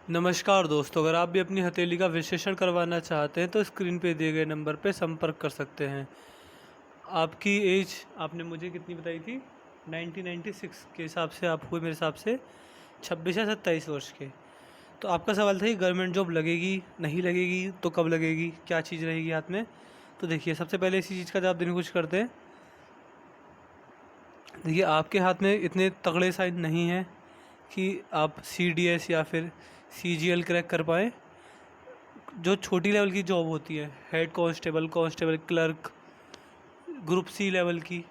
नमस्कार दोस्तों, अगर आप भी अपनी हथेली का विश्लेषण करवाना चाहते हैं तो स्क्रीन पे दिए गए नंबर पे संपर्क कर सकते हैं। आपकी एज आपने मुझे कितनी बताई थी? 1996 के हिसाब से आप हुए मेरे हिसाब से 26 या 27 वर्ष के। तो आपका सवाल था कि गवर्नमेंट जॉब लगेगी, नहीं लगेगी तो कब लगेगी, क्या चीज़ रहेगी हाथ में? तो देखिए, सबसे पहले इसी चीज़ का जवाब देने की कोशिश करते हैं। देखिए, आपके हाथ में इतने तगड़े साइन नहीं हैं कि आप CDS या फिर CGL क्रैक कर पाएँ। जो छोटी लेवल की जॉब होती है, head constable, constable clerk, group C level की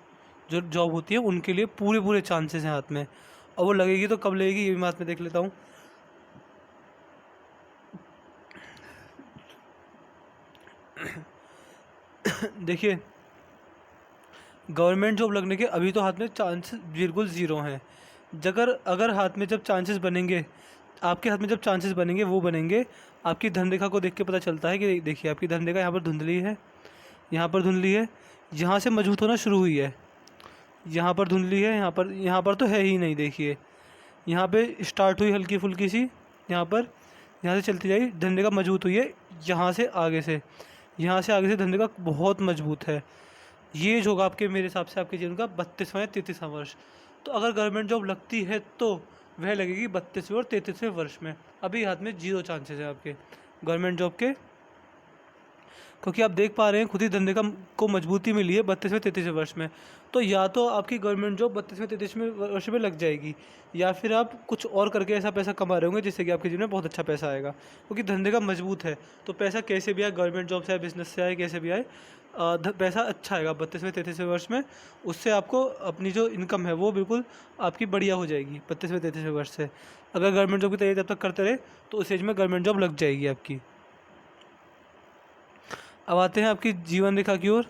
जो जॉब होती है, उनके लिए पूरे पूरे चांसेस हैं हाथ में। और वो लगेगी तो कब लगेगी, ये भी मैं हाथ में देख लेता हूँ। देखिए, गवर्नमेंट जॉब लगने के अभी तो हाथ में चांसेस बिल्कुल ज़ीरो हैं। जगर अगर हाथ में जब चांसेस बनेंगे, आपके हाथ में जब चांसेस बनेंगे, वो बनेंगे आपकी धन रेखा को देख के पता चलता है कि देखिए, आपकी धन रेखा यहाँ पर धुंधली है, यहाँ पर धुंधली है, यहाँ से मजबूत होना शुरू हुई है, यहाँ पर धुंधली है, यहाँ पर तो है ही नहीं। देखिए, यहाँ पे स्टार्ट हुई हल्की फुल्की सी, यहाँ से चलती जाई, धंधे का मजबूत हुई है। यहाँ से आगे से धंधे का बहुत मजबूत है। ये जो होगा आपके, मेरे हिसाब से आपके जीवन का 32वां या 33वां वर्ष। तो अगर गवर्नमेंट जॉब लगती है तो वह लगेगी 32वें और 33वें वर्ष में। अभी हाथ में जीरो चांसेस है आपके गवर्नमेंट जॉब के, क्योंकि आप देख पा रहे हैं खुद ही धंधे का को मजबूती मिली है 32वें 33वें वर्ष में। तो या तो आपकी गवर्नमेंट जॉब 32वें 33वें वर्ष में लग जाएगी, या फिर आप कुछ और करके ऐसा पैसा कमा रहे होंगे जिससे कि आपके जीवन में बहुत अच्छा पैसा आएगा, क्योंकि धंधे का मजबूत है। तो पैसा कैसे भी आए, गवर्नमेंट जॉब से आए, बिजनेस से आए, कैसे भी आए, पैसा अच्छा आएगा 32वें 33वें वर्ष में। उससे आपको अपनी जो इनकम है वो बिल्कुल आपकी बढ़िया हो जाएगी 32वें 33वें वर्ष से। अगर गवर्नमेंट जॉब की तैयारी जब तक करते रहे तो उस एज में गवर्नमेंट जॉब लग जाएगी आपकी। अब आते हैं आपकी जीवन रेखा की ओर।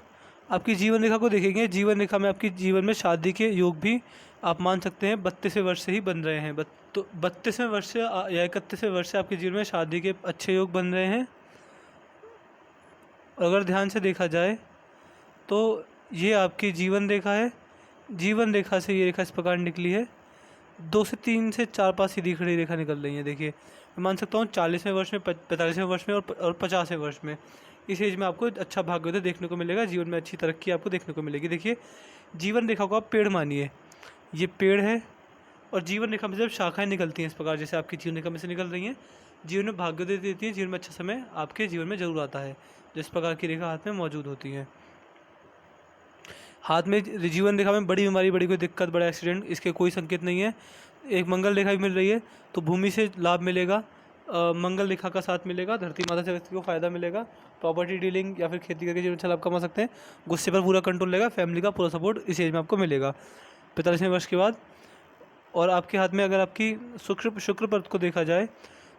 आपकी जीवन रेखा को देखेंगे, जीवन रेखा में आपकी जीवन में शादी के योग भी आप मान सकते हैं 32वें वर्ष से ही बन रहे हैं। तो 32वें वर्ष से या 31वें वर्ष से आपके जीवन में शादी के अच्छे योग बन रहे हैं। और अगर ध्यान से देखा जाए तो ये आपकी जीवन रेखा है। जीवन रेखा से ये रेखा इस प्रकार निकली है, 2 से 3 से 4-5 सीधी खड़ी रेखा निकल रही है। देखिए, मैं मान सकता हूँ 40वें वर्ष में, 45वें वर्ष में और 50वें वर्ष में, इस एज में आपको अच्छा भाग्योदय देखने को मिलेगा, जीवन में अच्छी तरक्की आपको देखने को मिलेगी। देखिए, जीवन रेखा को आप पेड़ मानिए, ये पेड़ है, और जीवन रेखा में जब शाखाएं निकलती हैं इस प्रकार, जैसे आपकी जीवन रेखा में से निकल रही हैं, जीवन में भाग्योदय देती हैं, जीवन में अच्छा समय आपके जीवन में जरूर आता है, जिस प्रकार की रेखा हाथ में मौजूद होती हैं। हाथ में जीवन रेखा में बड़ी बीमारी, बड़ी कोई दिक्कत, बड़ा एक्सीडेंट, इसके कोई संकेत नहीं है। एक मंगल रेखा भी मिल रही है, तो भूमि से लाभ मिलेगा, मंगल रेखा का साथ मिलेगा, धरती माता से व्यक्ति को फायदा मिलेगा, प्रॉपर्टी डीलिंग या फिर खेती करके जीवन अच्छा लाभ कमा सकते हैं, गुस्से पर पूरा कंट्रोल रहेगा, फैमिली का पूरा सपोर्ट इस एज में आपको मिलेगा 45वें वर्ष के बाद। और आपके हाथ में अगर आपकी शुक्र पर्त को देखा जाए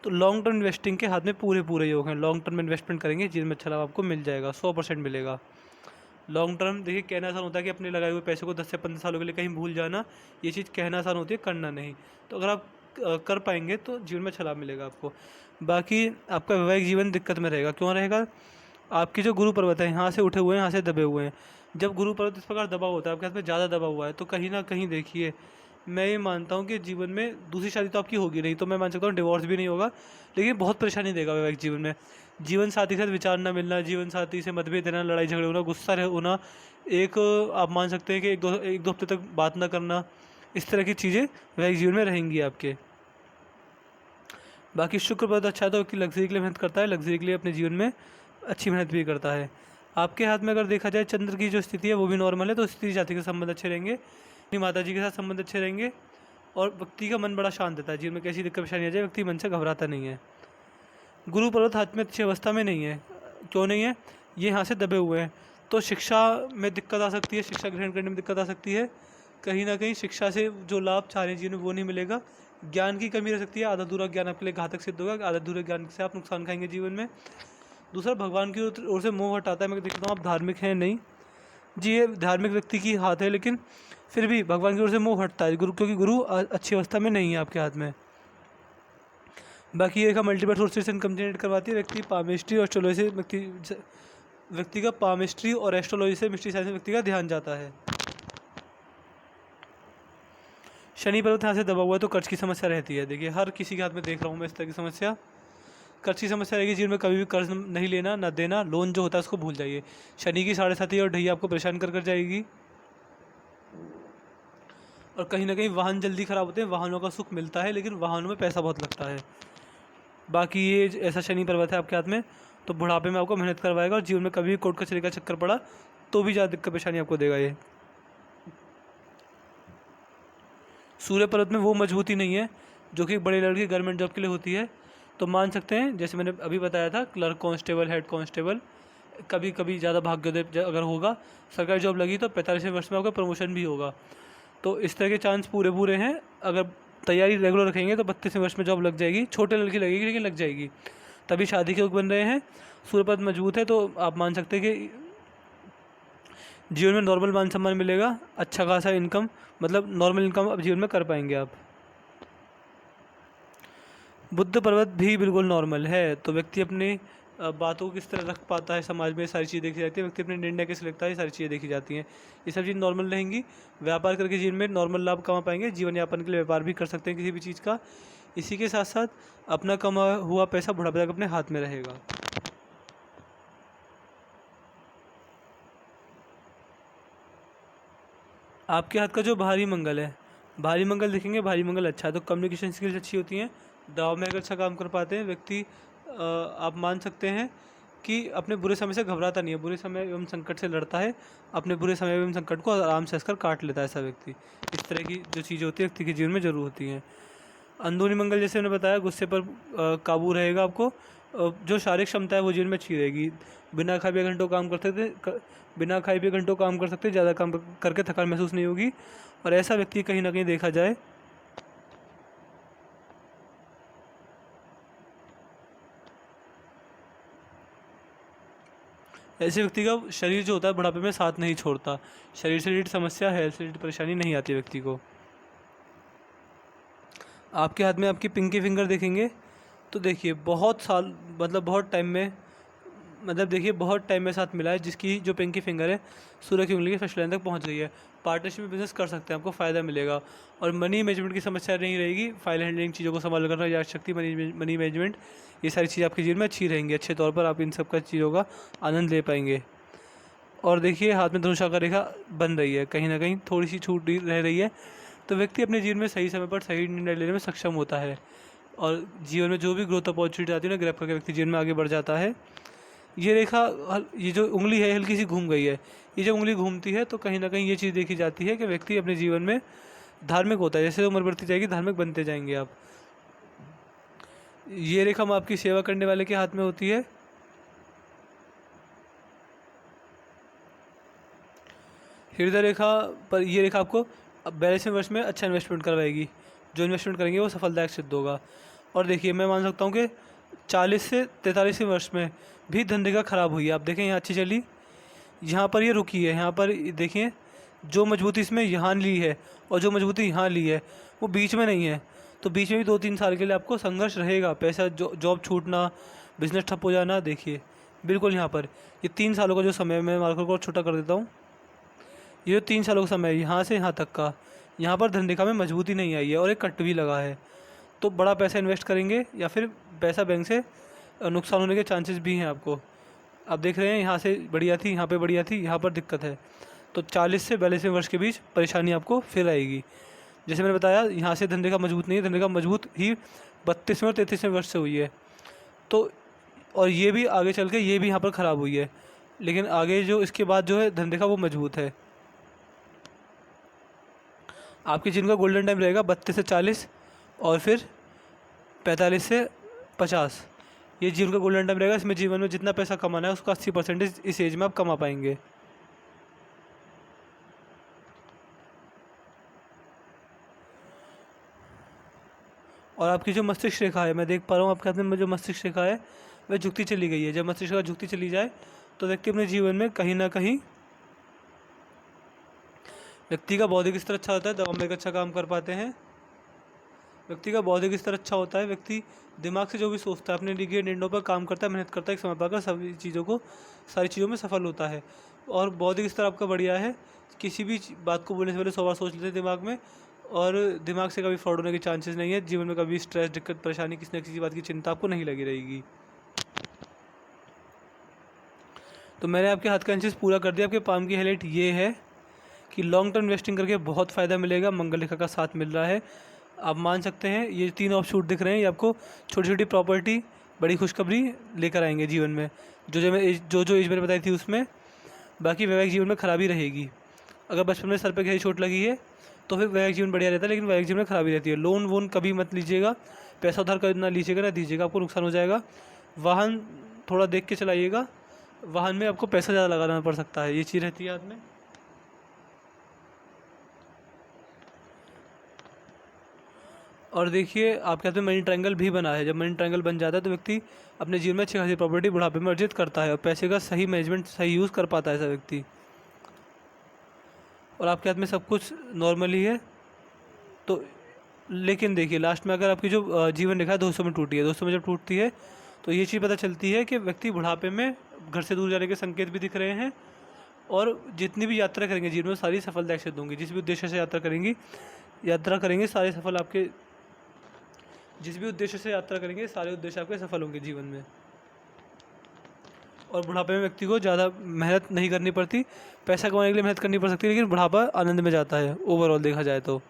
तो लॉन्ग टर्म इन्वेस्टिंग के हाथ में पूरे पूरे योग हैं। लॉन्ग टर्म इन्वेस्टमेंट करेंगे, जीवन में अच्छा लाभ आपको मिल जाएगा, 100% मिलेगा। लॉन्ग टर्म, देखिए, कहना आसान होता है कि अपने लगाए हुए पैसे को 10 से 15 सालों के लिए कहीं भूल जाना, ये चीज़ कहना आसान होती है, करना नहीं। तो अगर आप कर पाएंगे तो जीवन में अच्छा लाभ मिलेगा आपको। बाकी आपका वैवाहिक जीवन दिक्कत में रहेगा। क्यों रहेगा? आपकी जो गुरु पर्वत है, यहाँ से उठे हुए हैं, यहाँ से दबे हुए हैं। जब गुरु पर्वत इस प्रकार दबा होता है, आपके हाथ में ज़्यादा दबा हुआ है, तो कहीं ना कहीं देखिए, मैं ये मानता हूँ कि जीवन में दूसरी शादी तो आपकी होगी नहीं, तो मैं मान सकता हूँ डिवोर्स भी नहीं होगा, लेकिन बहुत परेशानी देगा वैवाहिक जीवन में। जीवन साथी के साथ विचार न मिलना, जीवन साथी से मतभेद देना, लड़ाई झगड़े होना, गुस्सा होना, एक आप मान सकते हैं कि एक दो हफ्ते तक बात ना करना, इस तरह की चीज़ें वैवाहिक जीवन में रहेंगी आपके। बाकी शुक्र बहुत अच्छा है, तो कि लग्जरी के लिए मेहनत करता है, लग्जरी के लिए अपने जीवन में अच्छी मेहनत भी करता है। आपके हाथ में अगर देखा जाए चंद्र की जो स्थिति है वो भी नॉर्मल है, तो स्त्री जाति के संबंध अच्छे रहेंगे, अपनी माता जी के साथ संबंध अच्छे रहेंगे, और व्यक्ति का मन बड़ा शांत रहता है। जीवन में कैसी दिक्कत परेशानी आ जाए, व्यक्ति मन से घबराता नहीं है। गुरु पर्वत हाथ में अच्छी अवस्था में नहीं है। क्यों नहीं है? ये यहाँ से दबे हुए हैं, तो शिक्षा में दिक्कत आ सकती है, शिक्षा ग्रहण करने में दिक्कत आ सकती है। कहीं ना कहीं शिक्षा से जो लाभ चाह रहे हैं जीवन में वो नहीं मिलेगा। ज्ञान की कमी रह सकती है, आधा अधूरा ज्ञान आपके लिए घातक सिद्ध होगा, आधा अधूरे ज्ञान से आप नुकसान खाएंगे जीवन में। दूसरा, भगवान की ओर से मोह हटाता है। मैं देखता हूँ आप धार्मिक हैं नहीं जी, ये धार्मिक व्यक्ति की हाथ है, लेकिन फिर भी भगवान की ओर से मोह हटता है गुरु, क्योंकि गुरु अच्छी अवस्था में नहीं है आपके हाथ में। बाकी ये मल्टीपल सोर्सेज से इनकम जनरेट करवाती है। व्यक्ति का पामिस्ट्री और एस्ट्रोलॉजी से मिस्ट्री साइंस में व्यक्ति का ध्यान जाता है। शनि पर्वत यहाँ से दबा हुआ है तो कर्ज की समस्या रहती है। देखिए हर किसी के हाथ में देख रहा हूँ मैं इस तरह की समस्या, कर्ज की समस्या रहेगी। जीवन में कभी भी कर्ज नहीं लेना, ना देना, लोन जो होता है उसको भूल जाइए। शनि की 7.5 और ढैया आपको परेशान कर जाएगी। और कहीं ना कहीं वाहन जल्दी ख़राब होते हैं, वाहनों का सुख मिलता है लेकिन वाहनों में पैसा बहुत लगता है। बाकी ये ऐसा शनि पर्वत है आपके हाथ में, तो बुढ़ापे में आपको मेहनत करवाएगा और जीवन में कभी भी कोर्ट कचहरी का चक्कर पड़ा तो भी ज़्यादा दिक्कत परेशानी आपको देगा ये। सूर्य पर्वत में वो मजबूती नहीं है जो कि बड़े लड़के गवर्नमेंट जॉब के लिए होती है। तो मान सकते हैं, जैसे मैंने अभी बताया था, क्लर्क, कांस्टेबल, हेड कांस्टेबल, कभी कभी ज़्यादा भाग्योदय अगर होगा, सरकारी जॉब लगी तो 45वें वर्ष में आपका प्रमोशन भी होगा। तो इस तरह के चांस पूरे पूरे हैं। अगर तैयारी रेगुलर रखेंगे तो 32वें वर्ष में जॉब लग जाएगी। छोटे लड़की लगेगी लेकिन लग जाएगी। तभी शादी के योग बन रहे हैं, सूर्यपद मजबूत है, तो आप मान सकते हैं कि जीवन में नॉर्मल मान सम्मान मिलेगा, अच्छा खासा इनकम, मतलब नॉर्मल इनकम अब जीवन में कर पाएंगे आप। बुद्ध पर्वत भी बिल्कुल नॉर्मल है, तो व्यक्ति अपनी बातों को किस तरह रख पाता है समाज में, सारी चीज़ देखी जाती है। व्यक्ति अपने निर्णय कैसे लेता है, ये सारी चीज़ें देखी जाती हैं। ये सब चीज़ नॉर्मल रहेंगी। व्यापार करके जीवन में नॉर्मल लाभ कमा पाएंगे, जीवन यापन के लिए व्यापार भी कर सकते हैं किसी भी चीज़ का। इसी के साथ साथ अपना कमा हुआ पैसा बुढ़ापे तक अपने हाथ में रहेगा। आपके हाथ का जो भारी मंगल है, भारी मंगल देखेंगे, भारी मंगल अच्छा है, तो कम्युनिकेशन स्किल्स अच्छी होती हैं, दाव में अगर अच्छा काम कर पाते हैं व्यक्ति, आप मान सकते हैं कि अपने बुरे समय से घबराता नहीं है, बुरे समय एवं संकट से लड़ता है, अपने बुरे समय एवं संकट को आराम से हंसकर काट लेता है ऐसा व्यक्ति। इस तरह की जो चीज़ें होती है व्यक्ति के जीवन में जरूर होती हैं। अंदरूनी मंगल जैसे मैंने बताया, गुस्से पर काबू रहेगा आपको। जो शारीरिक क्षमता है वो जीवन में अच्छी रहेगी। बिना खाए पिए घंटों काम कर सकते, बिना खाए पिए घंटों काम कर सकते, ज़्यादा काम करके थकान महसूस नहीं होगी। और ऐसा व्यक्ति कहीं ना कहीं देखा जाए ऐसे व्यक्ति का शरीर जो होता है बुढ़ापे में साथ नहीं छोड़ता। शरीर से रिलेटेड समस्या, हेल्थ से रिलेटेड परेशानी नहीं आती व्यक्ति को। आपके हाथ में आपकी पिंकी फिंगर देखेंगे तो देखिए बहुत साल, मतलब बहुत टाइम में, मतलब देखिए बहुत टाइम में साथ मिला है, जिसकी जो पिंकी फिंगर है सूर्य की उंगली के फर्स्ट लाइन तक पहुंच गई है। पार्टनरशिप में बिजनेस कर सकते हैं, आपको फ़ायदा मिलेगा। और मनी मैनेजमेंट की समस्या नहीं रहेगी। फाइल हैंडलिंग, चीज़ों को संभाल करना, याद शक्ति, मनी मैनेजमेंट, ये सारी चीज़ें आपके जीवन में अच्छी रहेंगी। अच्छे तौर पर आप इन सब का चीज़ों का आनंद ले पाएंगे। और देखिए हाथ में धनुषा का रेखा बन रही है, कहीं ना कहीं थोड़ी सी छूट रह रही है। तो व्यक्ति अपने जीवन में सही समय पर सही निर्णय लेने में सक्षम होता है और जीवन में जो भी ग्रोथ अपॉर्चुनिटी आती है ना, ग्रैब करके व्यक्ति जीवन में आगे बढ़ जाता है। ये रेखा, ये जो उंगली है हल्की सी घूम गई है। ये जब उंगली घूमती है तो कहीं ना कहीं ये चीज़ देखी जाती है कि व्यक्ति अपने जीवन में धार्मिक होता है। जैसे उम्र बढ़ती जाएगी धार्मिक बनते जाएंगे आप। ये रेखा आपकी सेवा करने वाले के हाथ में होती है। हृदय रेखा पर ये रेखा आपको 42वें वर्ष में अच्छा इन्वेस्टमेंट करवाएगी। जो इन्वेस्टमेंट करेंगे वो सफलदायक सिद्ध होगा। और देखिए मैं मान सकता हूँ कि 40 से 43वें वर्ष में भी धंधे का खराब हुई है। आप देखें यहाँ अच्छी चली, यहाँ पर ये रुकी है। यहाँ पर देखिए जो मजबूती इसमें यहाँ ली है और जो मजबूती यहाँ ली है वो बीच में नहीं है। तो बीच में भी 2-3 साल के लिए आपको संघर्ष रहेगा। पैसा, जॉब छूटना, बिजनेस ठप हो जाना। देखिए बिल्कुल यहाँ पर ये 3 सालों का जो समय, मैं मार्कर को छोटा कर देता हूँ, ये जो 3 सालों का समय है यहाँ से यहाँ तक का, यहाँ पर धंधे में मजबूती नहीं आई है और एक कट भी लगा है। तो बड़ा पैसा इन्वेस्ट करेंगे या फिर पैसा बैंक से नुकसान होने के चांसेस भी हैं आपको। आप देख रहे हैं यहाँ से बढ़िया थी, यहाँ पे बढ़िया थी, यहाँ पर दिक्कत है। तो 40 से 42वें वर्ष के बीच परेशानी आपको फिर आएगी। जैसे मैंने बताया यहाँ से धंधे का मजबूत नहीं है, धंधे का मजबूत ही 32वें और 33वें वर्ष से हुई है। तो और ये भी आगे चल के ये भी यहाँ पर ख़राब हुई है, लेकिन आगे जो इसके बाद जो है धंधे का वो मजबूत है। आपके जिनका गोल्डन टाइम रहेगा 32 से 40 और फिर 45 से 50, ये जीवन का गोल्डन टाइम रहेगा। इसमें जीवन में जितना पैसा कमाना है उसका 80% इस एज में आप कमा पाएंगे। और आपकी जो मस्तिष्क रेखा है, मैं देख पा रहा हूँ आपके हाथ में जो मस्तिष्क रेखा है वह झुकती चली गई है। जब मस्तिष्क रेखा झुकती चली जाए तो व्यक्ति अपने जीवन में कहीं ना कहीं, व्यक्ति का बौद्धिक स्तर अच्छा होता है, दवा में अच्छा काम कर पाते हैं। व्यक्ति का बौद्धिक स्तर अच्छा होता है, व्यक्ति दिमाग से जो भी सोचता है अपने लिए निर्णयों पर काम करता है, मेहनत करता है, एक समय पाकर सभी चीज़ों को, सारी चीज़ों में सफल होता है। और बौद्धिक स्तर आपका बढ़िया है, किसी भी बात को बोलने से पहले 100 बार सोच लेते हैं दिमाग में, और दिमाग से कभी फ्रॉड होने के चांसेस नहीं है। जीवन में कभी स्ट्रेस, दिक्कत, परेशानी, किसी न किसी बात की चिंता आपको नहीं लगी रहेगी। तो मैंने आपके हाथ का एनालिसिस पूरा कर दिया। आपके पाम की हाईलाइट ये है कि लॉन्ग टर्म इन्वेस्टिंग करके बहुत फ़ायदा मिलेगा। मंगल रेखा का साथ मिल रहा है, आप मान सकते हैं। ये 3 ऑफशूट दिख रहे हैं, ये आपको छोटी छोटी प्रॉपर्टी, बड़ी खुशखबरी लेकर आएंगे जीवन में। जो एज मैंने बताई थी उसमें। बाकी वैवाहिक जीवन में खराबी रहेगी। अगर बचपन में सर पे गहरी चोट लगी है तो फिर वैवाहिक जीवन बढ़िया रहता है, लेकिन वैवाहिक जीवन में खराबी रहती है। लोन वोन कभी मत लीजिएगा, पैसा उधार कर ना लीजिएगा ना दीजिएगा, आपको नुकसान हो जाएगा। वाहन थोड़ा देख के चलाइएगा, वाहन में आपको पैसा ज़्यादा लगाना पड़ सकता है, ये चीज़ रहती है हाथ में। और देखिए आपके हाथ में मनी ट्रायंगल भी बना है। जब मनी ट्रायंगल बन जाता है तो व्यक्ति अपने जीवन में अच्छी खासी प्रॉपर्टी बुढ़ापे में अर्जित करता है और पैसे का सही मैनेजमेंट, सही यूज़ कर पाता है ऐसा व्यक्ति। और आपके हाथ में सब कुछ नॉर्मली है। तो लेकिन देखिए लास्ट में अगर आपकी जो जीवन रेखा दोस्तों में टूटी है, दोस्तों में जब टूटती है तो ये चीज़ पता चलती है कि व्यक्ति बुढ़ापे में घर से दूर जाने के संकेत भी दिख रहे हैं। और जितनी भी यात्रा करेंगे जीवन में सारी सफलता एक दूंगी। जिस भी उद्देश्य से यात्रा करेंगे सारे सफल आपके, जिस भी उद्देश्य से यात्रा करेंगे सारे उद्देश्य आपके सफल होंगे जीवन में। और बुढ़ापे में व्यक्ति को ज़्यादा मेहनत नहीं करनी पड़ती। पैसा कमाने के लिए मेहनत करनी पड़ सकती है, लेकिन बुढ़ापा आनंद में जाता है ओवरऑल देखा जाए तो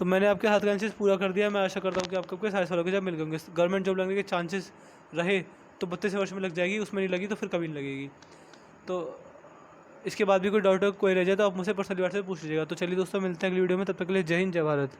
मैंने आपके हाथ का एनालिसिस पूरा कर दिया। मैं आशा करता हूँ कि आपको सारे सवालों के जवाब मिल गए होंगे। गवर्नमेंट जॉब लगने के चांसेस रहे तो 32 वर्ष में लग जाएगी, उसमें नहीं लगी तो फिर कभी नहीं लगेगी। तो इसके बाद भी कोई डाउट कोई रह जाए तो आप मुझसे पर्सनली व्हाट्सएप पूछ लीजिएगा। तो चलिए दोस्तों, मिलते हैं अगली वीडियो में, तब तक के लिए जय हिंद, जय भारत।